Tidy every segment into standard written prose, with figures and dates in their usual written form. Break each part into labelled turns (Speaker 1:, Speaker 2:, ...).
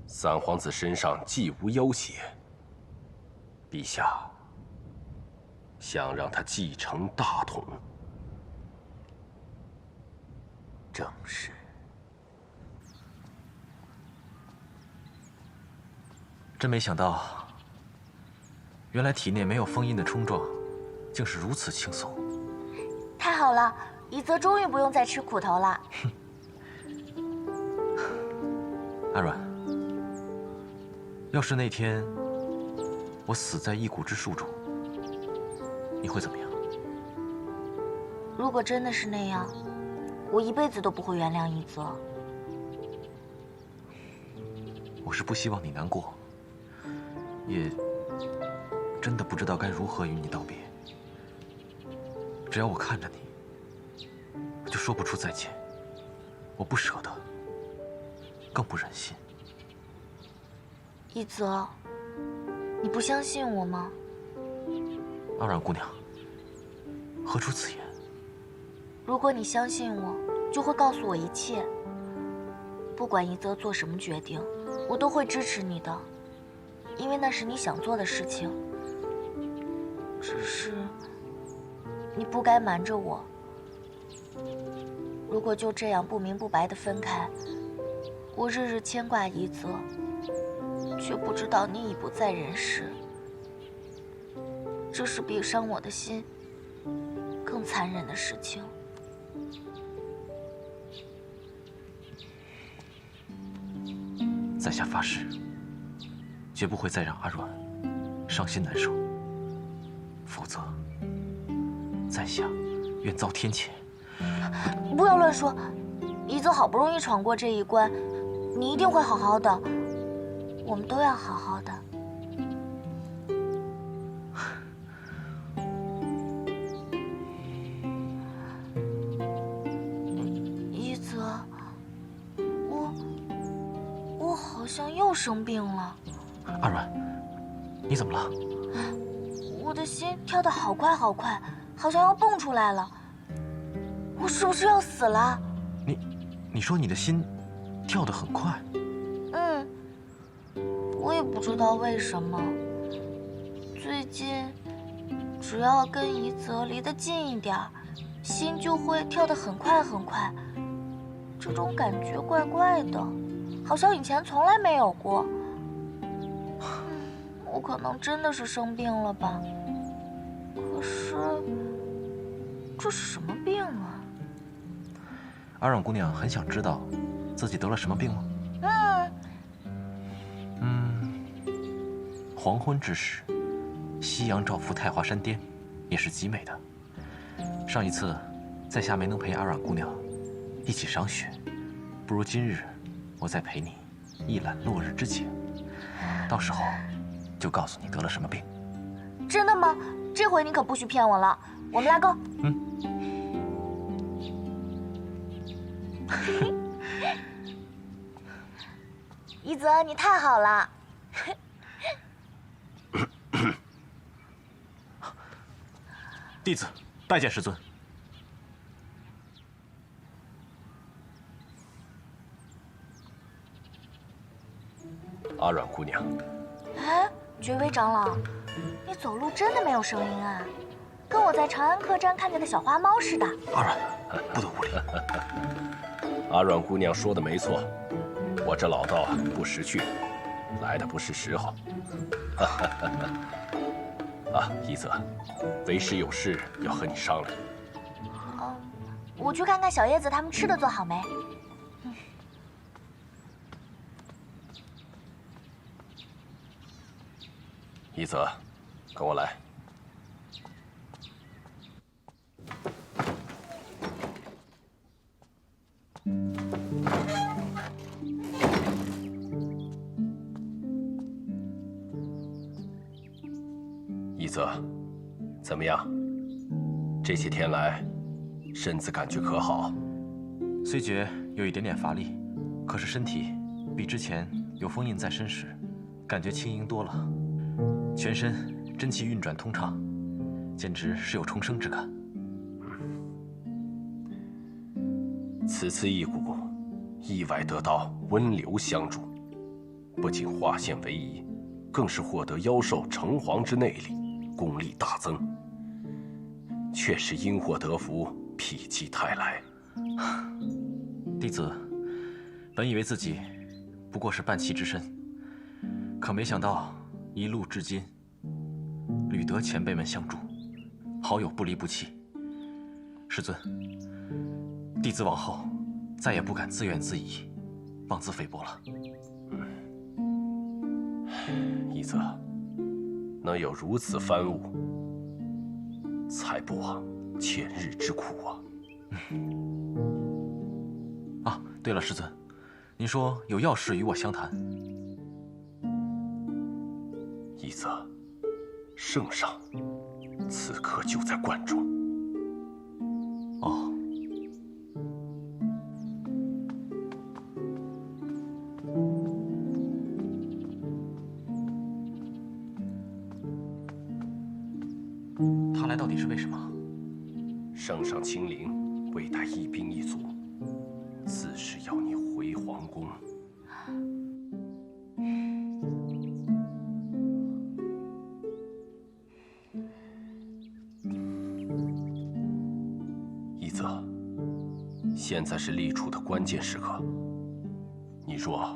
Speaker 1: 三皇子身上既无妖邪，陛下想让他继承大统。
Speaker 2: 正是。
Speaker 3: 真没想到，原来体内没有封印的冲撞，竟是如此轻松。
Speaker 4: 太好了，一泽终于不用再吃苦头了。
Speaker 3: 阿软，要是那天我死在一谷之树中，你会怎么样？
Speaker 4: 如果真的是那样，我一辈子都不会原谅一泽。
Speaker 3: 我是不希望你难过，也真的不知道该如何与你道别。只要我看着你，我就说不出再见。我不舍得，更不忍心。
Speaker 4: 一泽，你不相信我吗？
Speaker 3: 阿软姑娘，何出此言？
Speaker 4: 如果你相信我，就会告诉我一切。不管一泽做什么决定，我都会支持你的，因为那是你想做的事情。只是，你不该瞒着我。如果就这样不明不白地分开，我日日牵挂一泽，却不知道你已不在人世，这是比伤我的心更残忍的事情。
Speaker 3: 在下发誓，绝不会再让阿软伤心难受，否则，在下愿遭天谴。
Speaker 4: 不要乱说，一泽好不容易闯过这一关，你一定会好好的，我们都要好好的。一泽，我好像又生病了。
Speaker 3: 阿软，你怎么了？
Speaker 4: 我的心跳得好快好快，好像要蹦出来了。我是不是要死了？
Speaker 3: 你说你的心跳得很快？
Speaker 4: 嗯，我也不知道为什么。最近，只要跟一泽离得近一点儿，心就会跳得很快很快。这种感觉怪怪的，好像以前从来没有过。我可能真的是生病了吧？可是，这是什么病啊？
Speaker 3: 阿软姑娘很想知道自己得了什么病吗？黄昏之时，夕阳照拂太华山巅，也是极美的。上一次，在下没能陪阿软姑娘一起赏雪，不如今日我再陪你一览落日之景，到时候就告诉你得了什么病。
Speaker 4: 真的吗？这回你可不许骗我了。我们拉钩。一泽，你太好了。
Speaker 3: 弟子拜见师尊。
Speaker 1: 阿软姑娘，
Speaker 4: 哎，觉微长老，你走路真的没有声音啊，跟我在长安客栈看见的小花猫似的。
Speaker 3: 阿软，不得无礼。
Speaker 1: 阿软姑娘说的没错，我这老道不识趣，来的不是时候。啊，一泽，为师有事要和你商量。
Speaker 4: 我去看看小叶子他们吃的做好没。
Speaker 1: 一泽，跟我来。一泽，怎么样？这些天来，身子感觉可好？
Speaker 3: 虽觉有一点点乏力，可是身体比之前有封印在身时，感觉轻盈多了。全身真气运转通畅，简直是有重生之感。
Speaker 1: 此次一谷，意外得到温流相助，不仅化险为夷，更是获得妖兽城隍之内力，功力大增。却是因祸得福，否极泰来。
Speaker 3: 弟子本以为自己不过是半气之身，可没想到一路至今，屡得前辈们相助，好友不离不弃。师尊，弟子往后再也不敢自怨自艾，妄自菲薄了。
Speaker 1: 一泽，能有如此帆物，才不枉前日之苦啊！
Speaker 3: 啊，对了，师尊，您说有要事与我相谈。
Speaker 1: 一泽，圣上此刻就在观中。
Speaker 3: 哦。他来到底是为什么？
Speaker 1: 圣上亲临，未带一兵一卒，自是要你回皇宫。一泽，现在是立储的关键时刻，你若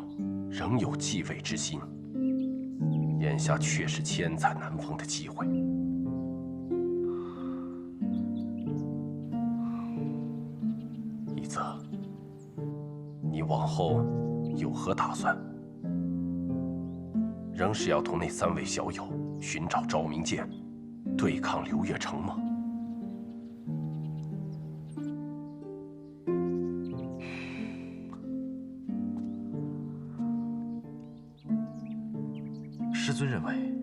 Speaker 1: 仍有继位之心，眼下却是千载难逢的机会。一泽，你往后有何打算？仍是要同那3位小友寻找昭明剑，对抗刘月成吗？
Speaker 3: 师尊认为，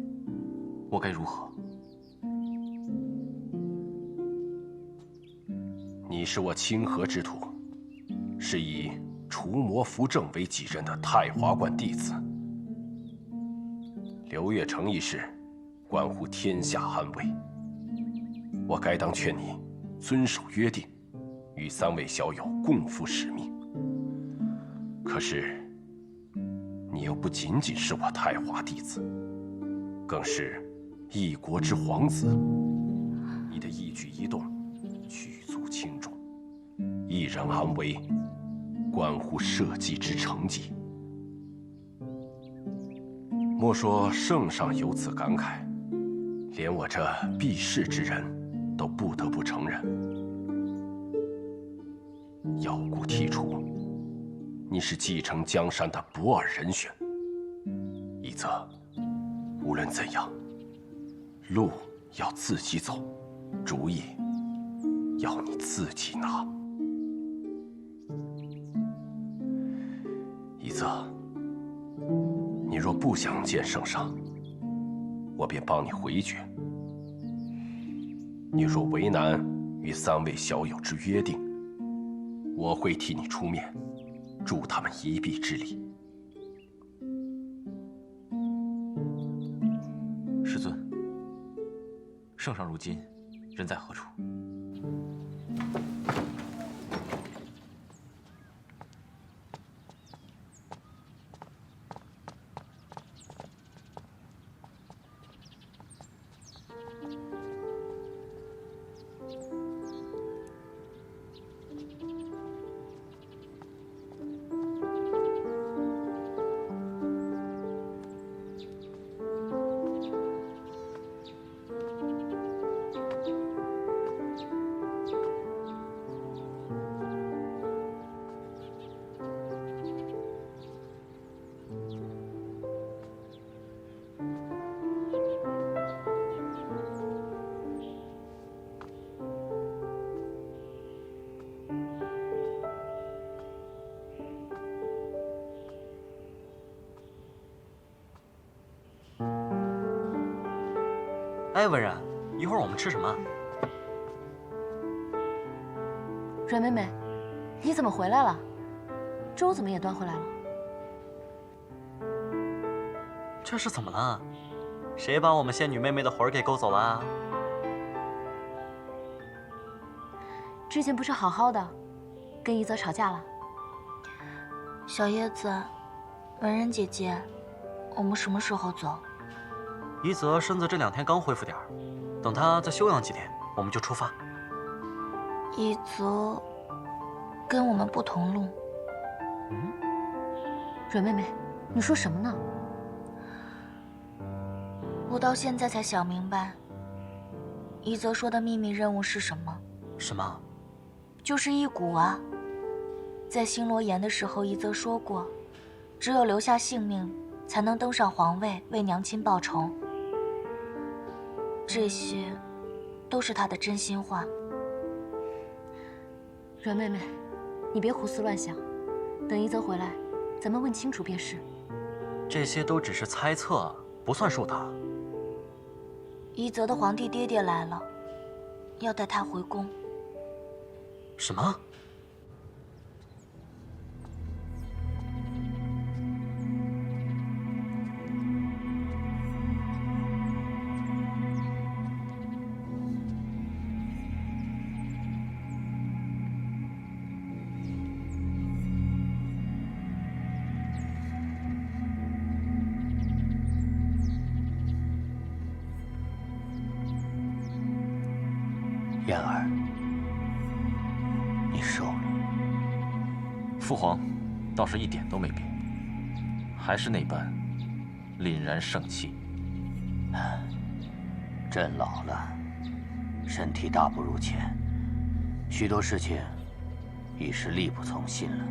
Speaker 3: 我该如何？
Speaker 1: 你是我清河之徒，是以除魔扶正为己任的太华观弟子。刘月成一事，关乎天下安危，我该当劝你遵守约定，与3位小友共赴使命。可是，你又不仅仅是我太华弟子，更是一国之皇子，你的一举一动举足轻重，一人安危，关乎社稷之成绩。莫说圣上有此感慨，连我这避世之人都不得不承认，妖骨剔除，你是继承江山的不二人选。一泽，无论怎样，路要自己走，主意要你自己拿。一泽，你若不想见圣上，我便帮你回绝；你若为难与3位小友之约定，我会替你出面，助他们一臂之力。
Speaker 3: 师尊，圣上如今人在何处？
Speaker 2: 哎，文然，一会儿我们吃什么？
Speaker 5: 阮妹妹，你怎么回来了？粥怎么也端回来了？
Speaker 2: 这是怎么了？谁把我们仙女妹妹的魂儿给勾走了啊？
Speaker 5: 之前不是好好的，跟一泽吵架了？
Speaker 4: 小叶子，文人姐姐，我们什么时候走？
Speaker 2: 一泽身子这2天刚恢复点儿，等他再休养几天，我们就出发。
Speaker 4: 一泽跟我们不同路。
Speaker 5: 蕊妹妹，你说什么呢？
Speaker 4: 我到现在才想明白，一泽说的秘密任务是什么？
Speaker 2: 什么？
Speaker 4: 就是一蛊啊！在星罗岩的时候，一泽说过，只有留下性命，才能登上皇位，为娘亲报仇。这些，都是他的真心话。
Speaker 5: 蕊妹妹，你别胡思乱想，等一泽回来，咱们问清楚便是。
Speaker 2: 这些都只是猜测，不算数的。
Speaker 4: 一泽的皇帝爹爹来了，要带他回宫。
Speaker 2: 什么？
Speaker 6: 燕儿，你瘦了。
Speaker 3: 父皇倒是一点都没变，还是那般凛然盛气。
Speaker 6: 朕老了，身体大不如前，许多事情已是力不从心了。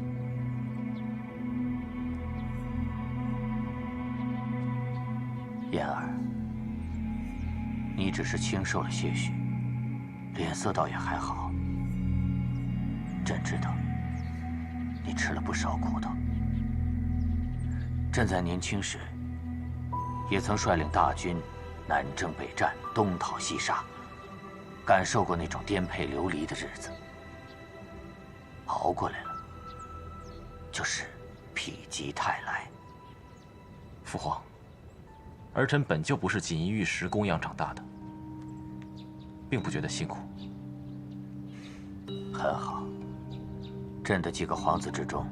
Speaker 6: 燕儿，你只是清瘦了些许，脸色倒也还好。朕知道，你吃了不少苦头。朕在年轻时，也曾率领大军南征北战，东讨西杀，感受过那种颠沛流离的日子。熬过来了，就是否极泰来。
Speaker 3: 父皇，儿臣本就不是锦衣玉食供养长大的，并不觉得辛苦。
Speaker 6: 很好，朕的几个皇子之中，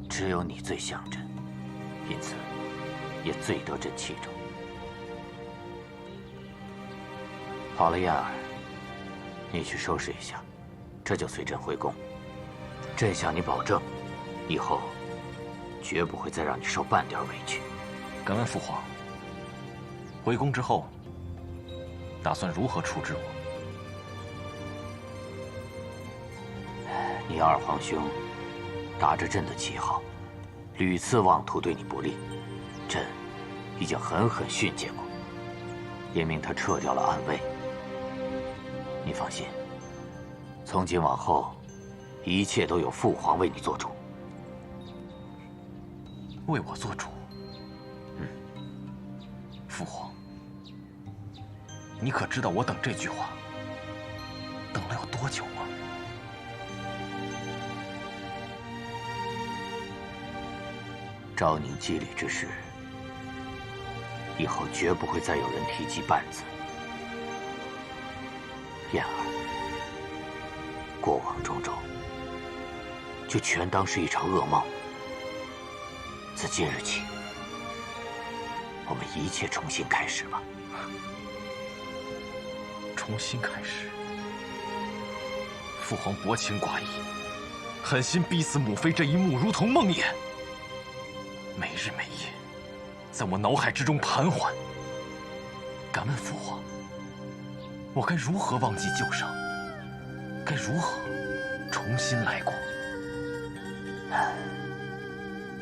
Speaker 6: 只有你最像朕，因此也最得朕器重。好了，燕儿，你去收拾一下，这就随朕回宫。朕向你保证，以后绝不会再让你受半点委屈。
Speaker 3: 敢问父皇，回宫之后，打算如何处置我？
Speaker 6: 你二皇兄打着朕的旗号，屡次妄图对你不利，朕已经狠狠训诫过，也命他撤掉了暗卫。你放心，从今往后，一切都有父皇为你做主。
Speaker 3: 为我做主？父皇，你可知道我等这句话等了有多久吗？
Speaker 6: 昭宁羁旅之事，以后绝不会再有人提及半字。燕儿，过往种种，就全当是一场噩梦。自今日起，我们一切重新开始吧。
Speaker 3: 重新开始？父皇薄情寡义，狠心逼死母妃这一幕，如同梦魇，每日每夜，在我脑海之中盘桓。敢问父皇，我该如何忘记旧伤？该如何重新来过？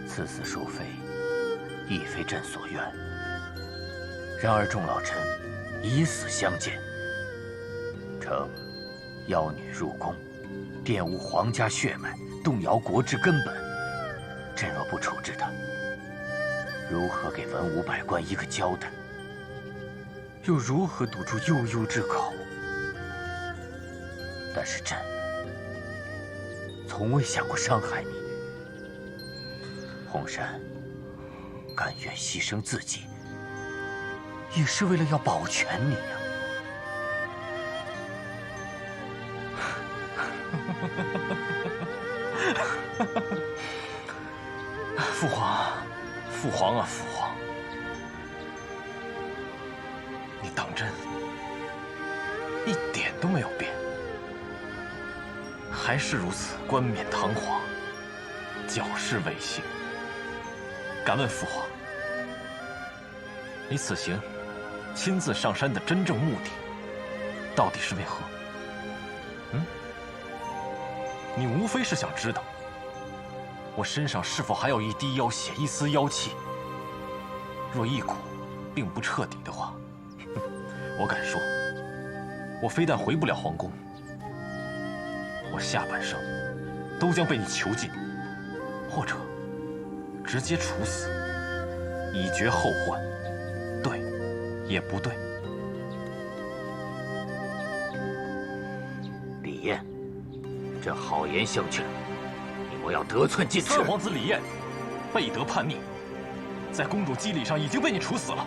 Speaker 6: 此死淑妃，亦非朕所愿。然而众老臣以死相见，称妖女入宫，玷污皇家血脉，动摇国之根本。朕若不处置她，如何给文武百官一个交代？又如何堵住悠悠之口？但是朕从未想过伤害你。红珊甘愿牺牲自己，也是为了要保全你呀。
Speaker 3: 父皇，父皇啊，父皇！还是如此冠冕堂皇，矫饰违信。敢问父皇，你此行亲自上山的真正目的，到底是为何？你无非是想知道我身上是否还有一滴妖血、一丝妖气。若一股并不彻底的话，我敢说，我非但回不了皇宫，我下半生都将被你囚禁，或者直接处死，以绝后患。对，也不对。
Speaker 6: 李艳，这好言相劝，你莫要得寸进尺。
Speaker 3: 三皇子李艳背德叛逆，在公主机礼上已经被你处死了。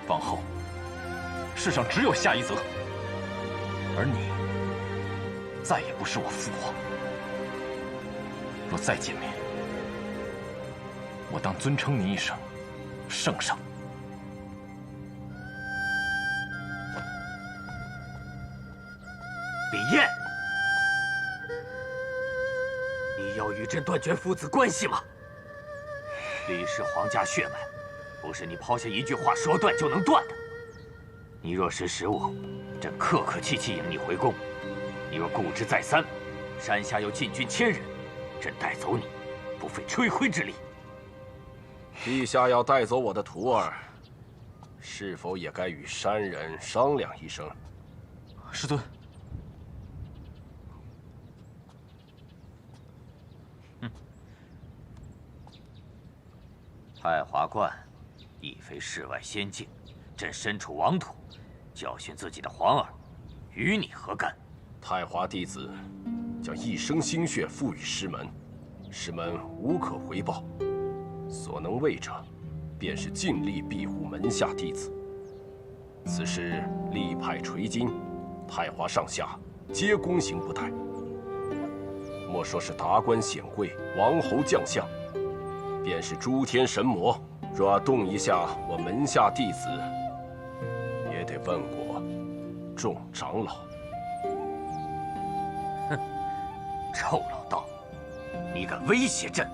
Speaker 3: 往后，世上只有下一泽，而你再也不是我父皇。若再见面，我当尊称你一声圣上。
Speaker 6: 李艳，你要与朕断绝父子关系吗？李氏皇家血脉，不是你抛下一句话说断就能断的。你若识时务，朕客客气气迎你回宫；你若固执再三，山下有禁军1000人，朕带走你，不费吹灰之力。
Speaker 1: 陛下要带走我的徒儿，是否也该与山人商量一声？
Speaker 3: 师尊。
Speaker 6: 太华观亦非世外仙境，朕身处王土，教训自己的皇儿，与你何干？
Speaker 1: 太华弟子将一生心血付与师门，师门无可回报，所能为者，便是尽力庇护门下弟子。此事力派垂金，太华上下皆躬行不怠。莫说是达官显贵、王侯将相，便是诸天神魔，若要动一下我门下弟子，也得问过众长老。
Speaker 6: 哼，臭老道，你敢威胁朕？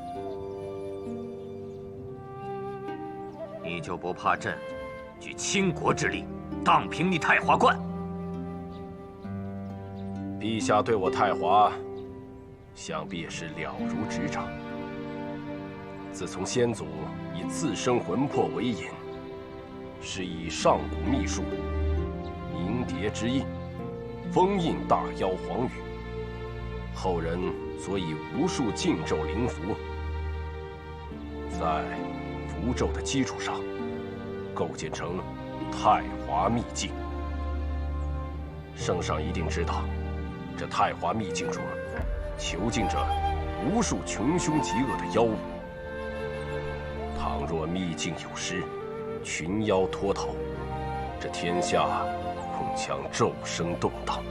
Speaker 6: 你就不怕朕举倾国之力荡平你太华观？
Speaker 1: 陛下对我太华，想必也是了如指掌。自从先祖以自身魂魄为引，是以上古秘术、冥蝶之印，封印大妖黄羽，后人所以无数禁咒灵符，在符咒的基础上构建成太华秘境。圣上一定知道，这太华秘境中囚禁着无数穷凶极恶的妖物。倘若秘境有失，群妖脱逃，这天下恐将骤生动荡。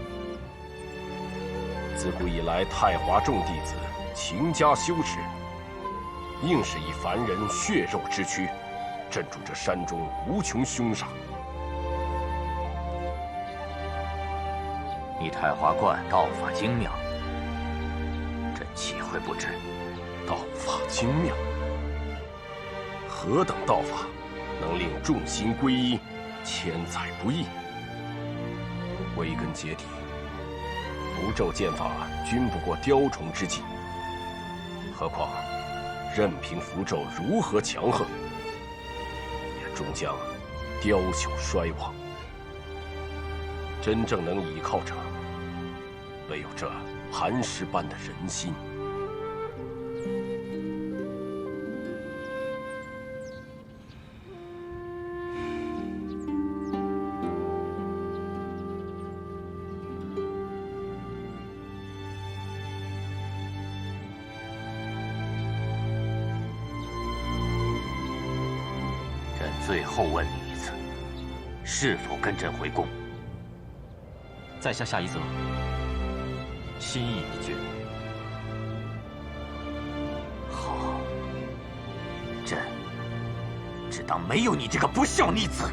Speaker 1: 自古以来，太华众弟子勤加修持，硬是以凡人血肉之躯镇住这山中无穷凶煞。
Speaker 6: 你太华观道法精妙，朕岂会不知？
Speaker 1: 道法精妙，何等道法，能令众心归一，千载不易？归根结底，符咒剑法均不过雕虫之技。何况，任凭符咒如何强横，也终将雕朽衰亡。真正能倚靠者，唯有这磐石般的人心。
Speaker 6: 朕最后问你一次，是否跟朕回宫？
Speaker 3: 在下夏一泽，心意已决。
Speaker 6: 好，朕只当没有你这个不孝逆子。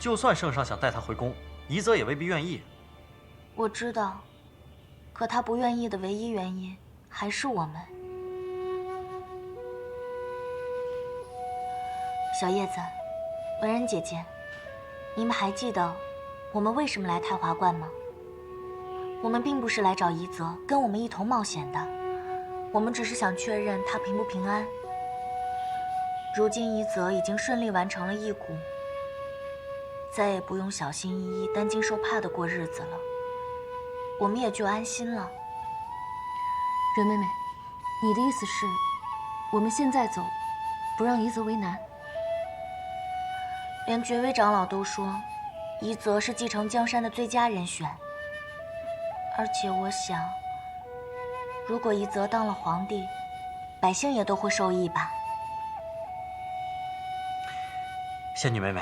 Speaker 2: 就算圣上想带他回宫，夷则也未必愿意。
Speaker 4: 我知道，可他不愿意的唯一原因还是我们。小叶子，文人姐姐，你们还记得我们为什么来太华观吗？我们并不是来找夷则跟我们一同冒险的，我们只是想确认他平不平安。如今夷则已经顺利完成了异蛊，再也不用小心翼翼、担惊受怕的过日子了，我们也就安心了。
Speaker 5: 任妹妹，你的意思是，我们现在走，不让夷则为难？
Speaker 4: 连爵位长老都说，夷则是继承江山的最佳人选。而且我想，如果夷则当了皇帝，百姓也都会受益吧。
Speaker 2: 仙女妹妹，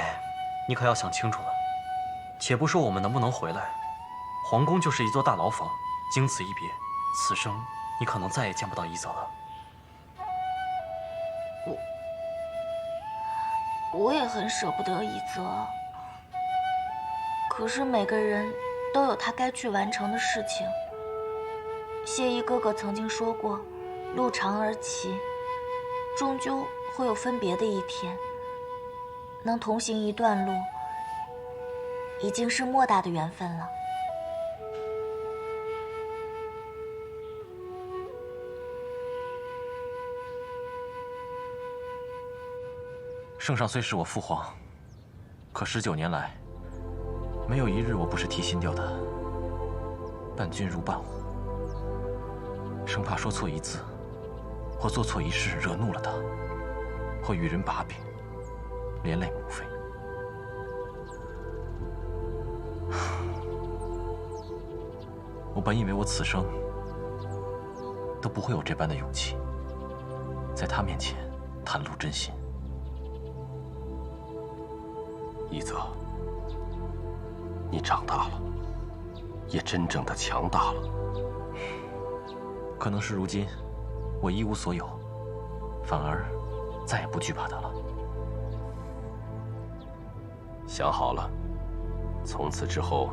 Speaker 2: 你可要想清楚了。且不说我们能不能回来，皇宫就是一座大牢房，经此一别，此生你可能再也见不到夷则了。
Speaker 4: 我也很舍不得夷则，可是每个人都有他该去完成的事情。谢衣哥哥曾经说过，路长而齐，终究会有分别的一天。能同行一段路，已经是莫大的缘分了。
Speaker 3: 圣上虽是我父皇，可19年来，没有一日我不是提心吊胆，伴君如伴虎，生怕说错一字，或做错一事惹怒了他，或与人把柄，连累母妃。我本以为我此生都不会有这般的勇气，在他面前袒露真心。
Speaker 1: 夷则，你长大了，也真正的强大了。
Speaker 3: 可能是如今我一无所有，反而再也不惧怕他了。
Speaker 1: 想好了，从此之后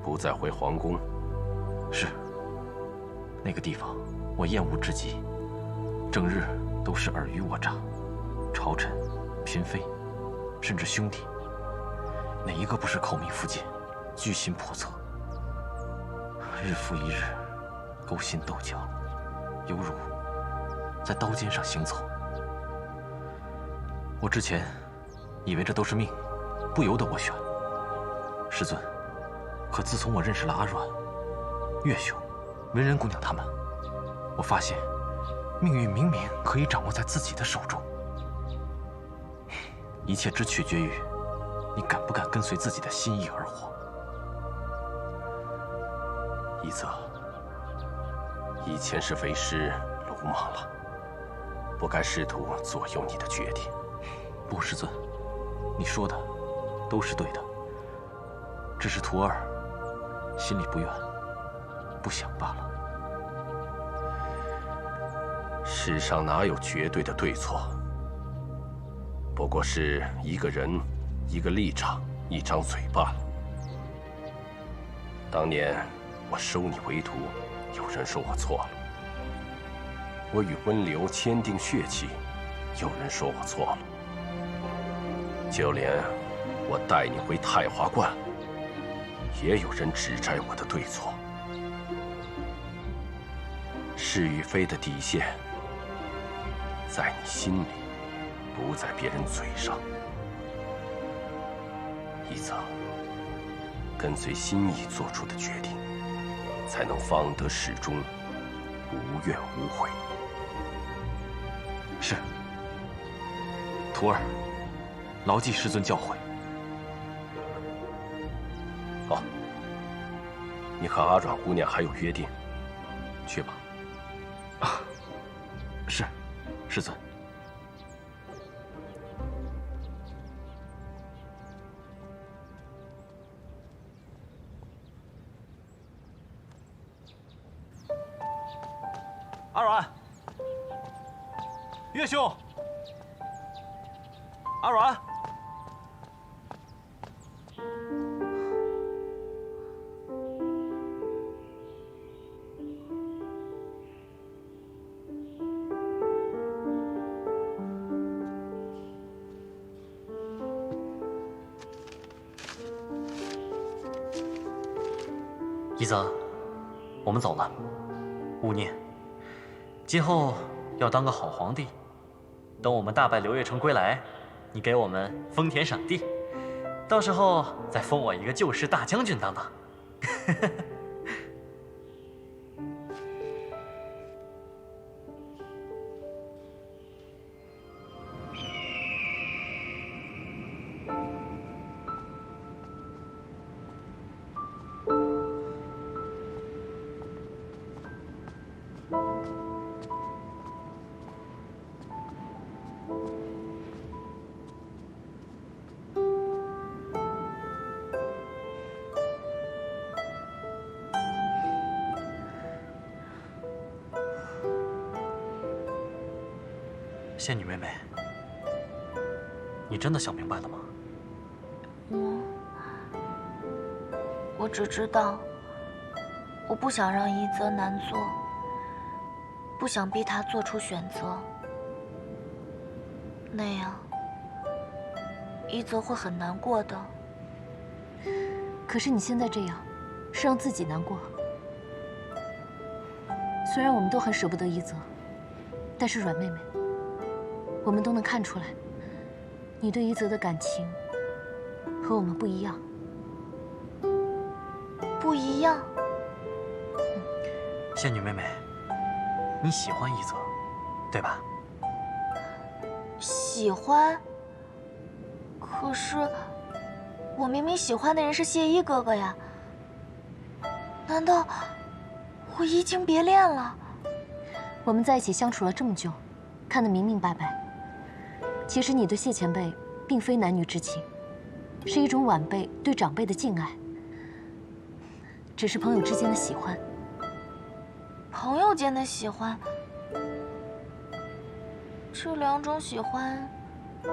Speaker 1: 不再回皇宫。
Speaker 3: 是，那个地方我厌恶至极，整日都是尔虞我诈，朝臣、嫔妃，甚至兄弟，哪一个不是口蜜腹剑，居心叵测，日复一日，勾心斗角，犹如在刀尖上行走。我之前以为这都是命，不由得我选。师尊，可自从我认识了阿阮、月兄、文人姑娘他们，我发现命运明明可以掌握在自己的手中，一切只取决于你敢不敢跟随自己的心意而活。
Speaker 1: 夷则，以前是为师鲁莽了，不该试图左右你的决定。
Speaker 3: 不，师尊，你说的都是对的，只是徒儿心里不愿，不想罢了。
Speaker 1: 世上哪有绝对的对错？不过是一个人、一个立场、一张嘴罢了。当年我收你为徒，有人说我错了；我与温流签订血契，有人说我错了；就连我带你回太华观，也有人指摘我的对错。是与非的底线，在你心里，不在别人嘴上。夷则，跟随心意做出的决定，才能方得始终，无怨无悔。
Speaker 3: 是，徒儿牢记师尊教诲。
Speaker 1: 好，你和阿阮姑娘还有约定，去吧。
Speaker 3: 啊，是，师尊。
Speaker 2: 阿阮，岳兄，阿阮，泽，我们走了。勿念，今后要当个好皇帝。等我们大败刘月成归来，你给我们封田赏地，到时候再封我一个救世大将军当当。仙女妹妹，你真的想明白了吗？
Speaker 4: 我只知道，我不想让一泽难做，不想逼他做出选择，那样一泽会很难过的。
Speaker 5: 可是你现在这样，是让自己难过。虽然我们都很舍不得一泽，但是阮妹妹，我们都能看出来，你对一泽的感情和我们不一样。
Speaker 4: 不一样？
Speaker 2: 仙女妹妹，你喜欢一泽，对吧？
Speaker 4: 喜欢？可是我明明喜欢的人是谢一哥哥呀，难道我移情别恋了？
Speaker 5: 我们在一起相处了这么久，看得明明白白。其实你对谢前辈并非男女之情，是一种晚辈对长辈的敬爱，只是朋友之间的喜欢。
Speaker 4: 朋友间的喜欢，这两种喜欢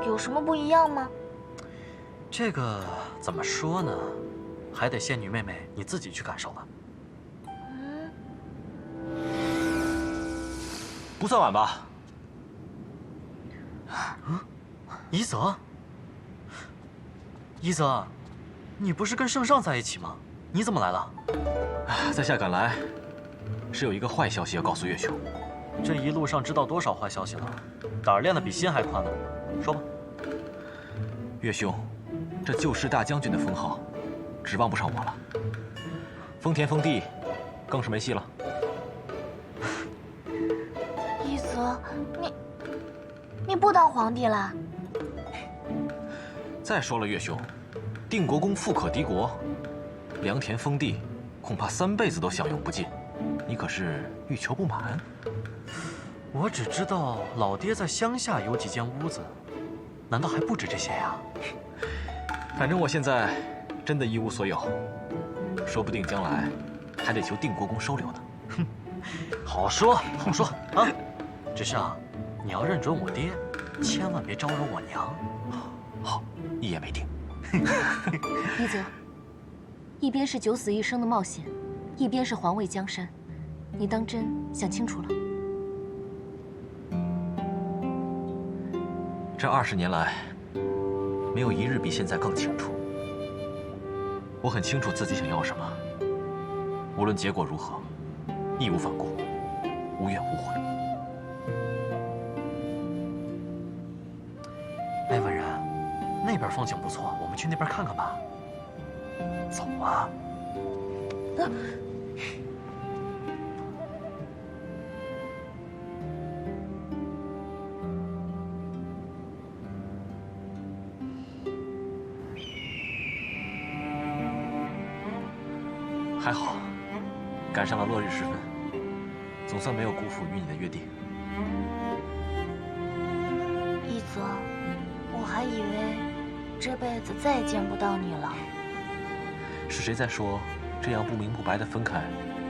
Speaker 4: 有什么不一样吗？
Speaker 2: 这个怎么说呢？还得仙女妹妹你自己去感受了。
Speaker 3: 不算晚吧？
Speaker 2: 一泽，一泽，你不是跟圣上在一起吗？你怎么来了？
Speaker 3: 在下赶来，是有一个坏消息要告诉岳兄。
Speaker 2: 这一路上知道多少坏消息了，胆儿练得比心还宽呢。说吧。
Speaker 3: 岳兄，这救世大将军的封号，指望不上我了。丰田封地，更是没戏了。
Speaker 4: 一泽，你不当皇帝啦？
Speaker 3: 再说了，岳兄，定国公富可敌国，良田封地，恐怕3辈子都享用不尽。你可是欲求不满？
Speaker 2: 我只知道老爹在乡下有几间屋子，难道还不止这些呀？
Speaker 3: 反正我现在真的一无所有，说不定将来还得求定国公收留呢。
Speaker 2: 哼，好说好说啊！只是啊，你要认准我爹，千万别招惹我娘。
Speaker 3: 好，一言为定。
Speaker 5: 一泽，一边是九死一生的冒险，一边是皇位江山，你当真想清楚了？
Speaker 3: 这20年来，没有一日比现在更清楚。我很清楚自己想要什么，无论结果如何，义无反顾，无怨无悔。
Speaker 2: 哎，文然，那边风景不错，我们去那边看看吧。走啊！
Speaker 3: 还好，赶上了落日时分，总算没有辜负与你的约定。
Speaker 4: 一泽，我还以为这辈子再也见不到你了。
Speaker 3: 是谁在说，这样不明不白的分开，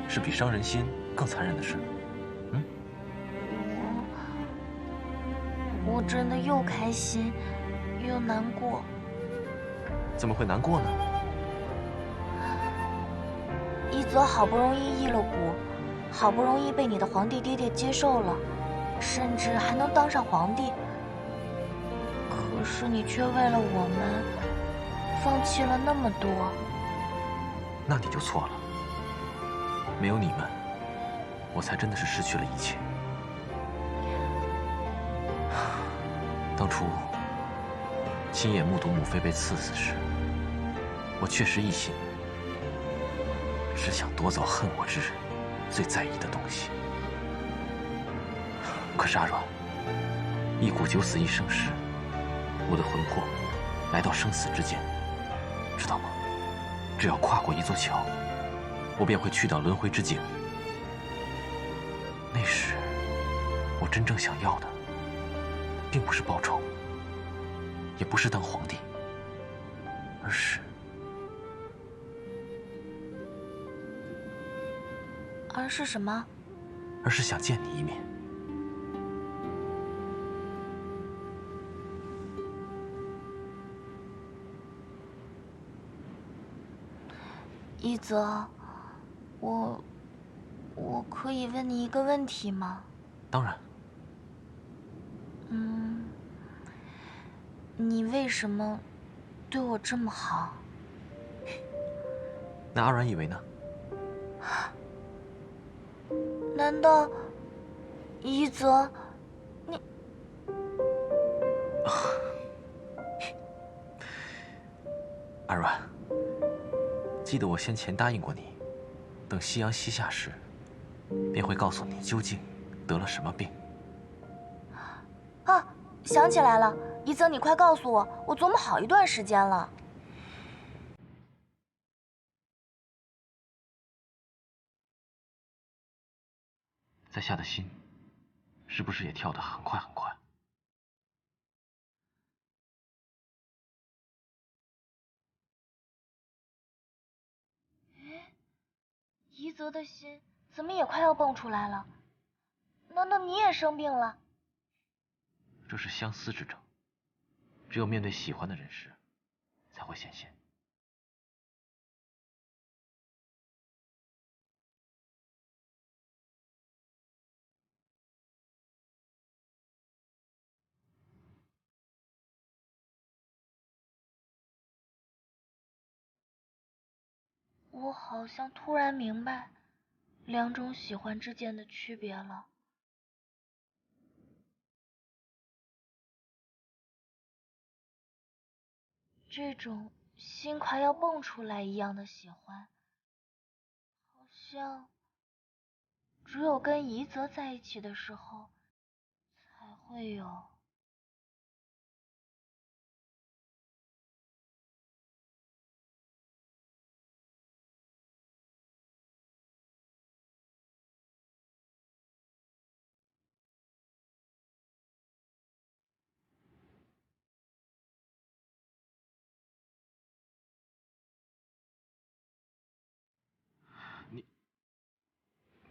Speaker 3: 是比伤人心更残忍的事？
Speaker 4: 我真的又开心又难过。
Speaker 3: 怎么会难过呢？
Speaker 4: 一泽好不容易易了蛊，好不容易被你的皇帝爹爹接受了，甚至还能当上皇帝。可是你却为了我们，放弃了那么多。
Speaker 3: 那你就错了。没有你们，我才真的是失去了一切。当初亲眼目睹母妃被赐死时，我确实一心只想夺走恨我之人最在意的东西。可是阿软，一古九死一生时，我的魂魄来到生死之间，知道吗？只要跨过一座桥，我便会去到轮回之境。那时，我真正想要的，并不是报仇，也不是当皇帝，而
Speaker 4: 是什么？
Speaker 3: 而是想见你一面。
Speaker 4: 一泽，我可以问你一个问题吗？
Speaker 3: 当然。
Speaker 4: 你为什么对我这么好？
Speaker 3: 那阿软以为呢？
Speaker 4: 难道一泽，你？
Speaker 3: 阿软，记得我先前答应过你，等夕阳西下时，便会告诉你究竟得了什么病。
Speaker 4: 啊，想起来了，一泽，你快告诉我，我琢磨好一段时间了。
Speaker 3: 在下的心，是不是也跳得很快很快？
Speaker 4: 一泽的心怎么也快要蹦出来了？难道你也生病了？
Speaker 3: 这是相思之症，只有面对喜欢的人时，才会显现。
Speaker 4: 我好像突然明白两种喜欢之间的区别了。这种心快要蹦出来一样的喜欢，好像只有跟宜泽在一起的时候才会有。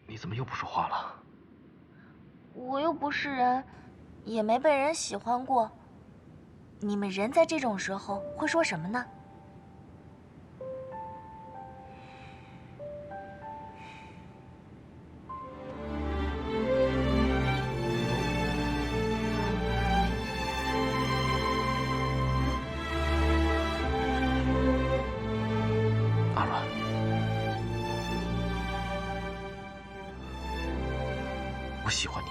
Speaker 3: 你怎么又不说话了？
Speaker 4: 我又不是人，也没被人喜欢过。你们人在这种时候会说什么呢？
Speaker 3: 阿软，我喜欢你。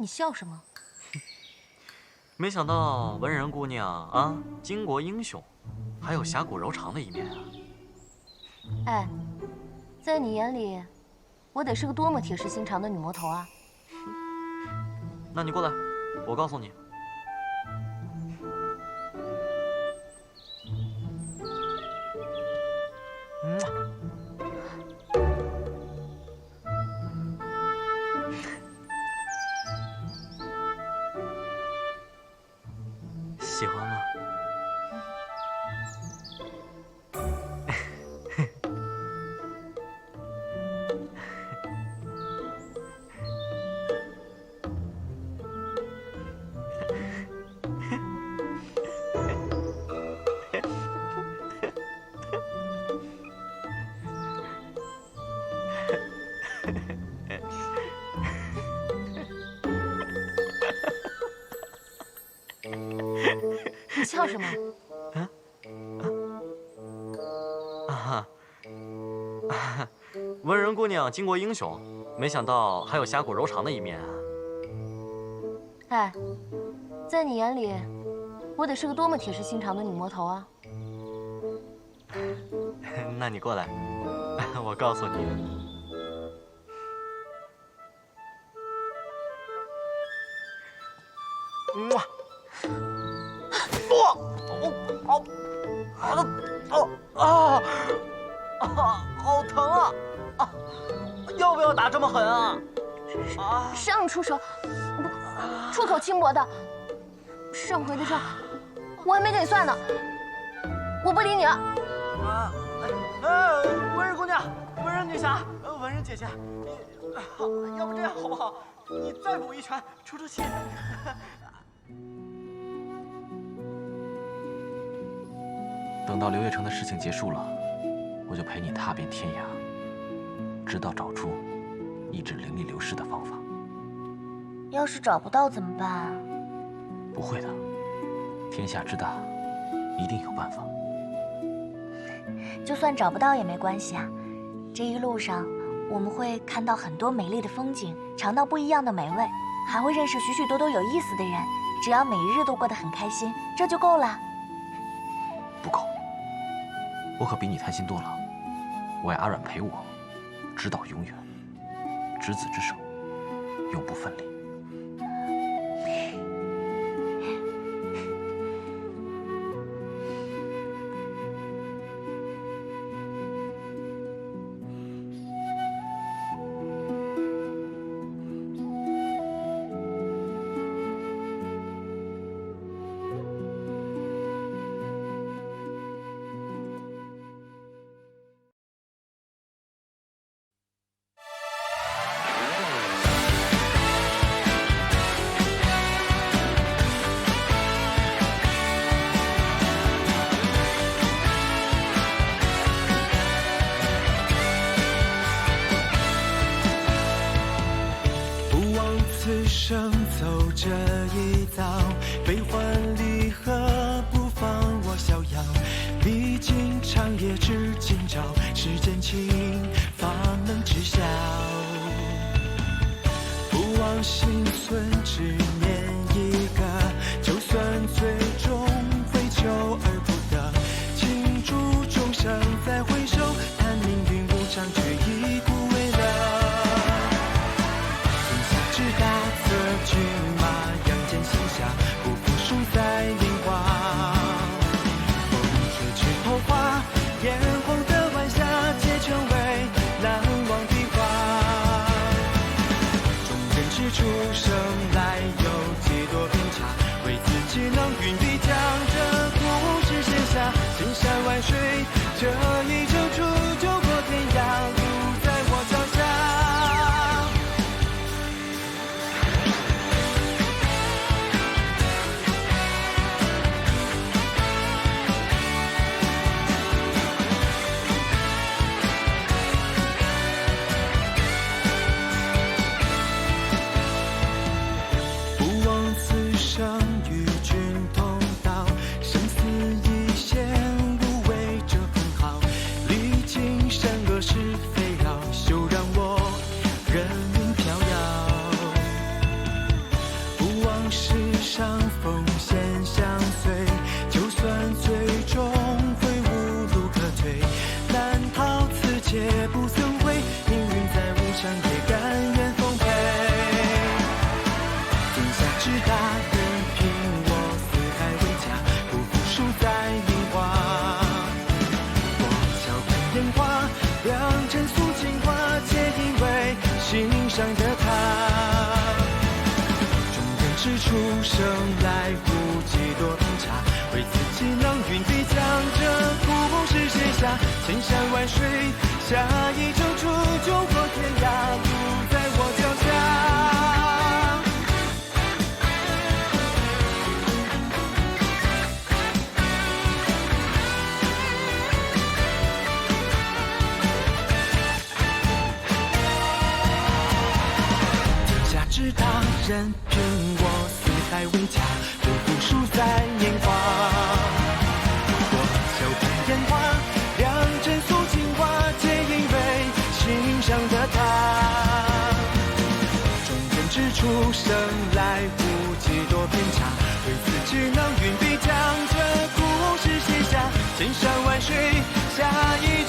Speaker 5: 你笑什么？
Speaker 2: 没想到文人姑娘啊，巾帼英雄，还有侠骨柔肠的一面啊！
Speaker 5: 哎，在你眼里，我得是个多么铁石心肠的女魔头啊！
Speaker 2: 那你过来，我告诉你。喜欢吗？
Speaker 5: 你笑什么？
Speaker 2: 文人姑娘巾帼英雄，没想到还有侠骨柔肠的一面啊！
Speaker 5: 哎，在你眼里，我得是个多么铁石心肠的女魔头啊！
Speaker 2: 那你过来，我告诉你。好疼啊！要不要打这么狠啊？
Speaker 5: 谁让你出手？出口轻薄的。上回的账我还没给算呢。我不理你了。
Speaker 2: 文人姑娘，文人女侠，文人姐姐，要不这样好不好？你再补一拳，出气。
Speaker 3: 等到刘月成的事情结束了，我就陪你踏遍天涯，直到找出抑制灵力流失的方法。
Speaker 4: 要是找不到怎么办啊？
Speaker 3: 不会的，天下之大，一定有办法。
Speaker 4: 就算找不到也没关系啊，这一路上我们会看到很多美丽的风景，尝到不一样的美味，还会认识许许多多有意思的人。只要每一日都过得很开心，这就够了。
Speaker 3: 不够，我可比你贪心多了。我要阿软陪我，直到永远，执子之手，永不分离。
Speaker 7: 生走这一遭，悲欢离合，不妨我逍遥。历经长夜知今朝，世间情，方能知晓。不忘心存，只念一个，就算最终追求而不得，倾注众生再回首，叹命运无常，却已枯萎了。天下之大，策骏马，扬剑行侠，不负输在林华。风吹枝头花，艳红的晚霞，皆成为难忘的画。众人之初，生来有几多偏差，为自己能云笔将这故事写下。千山万水，这一程出就过天涯，路在我脚下。与君同道，生死一线，无畏这分毫。历经善恶是非扰，休让我任云飘摇。世上风险相随，就算最终会无路可退，难逃此劫不曾回，命运再无常也甘愿奉陪。天下之大，任凭我四海为家，不负输在年华。我笑看烟花，良辰素情话，皆因为心上的他。之初生来无几多偏差，为自己能云飞江浙故事写下，千山万水，下一程出就过天涯，路在我脚下。天下之大，任凭我四海为家，不负输在年华。我笑看烟花，良辰素情话，皆因为心上的他。中原之初，生来无几多偏差，为自己能云飞江浙故事写下，千山万水，下一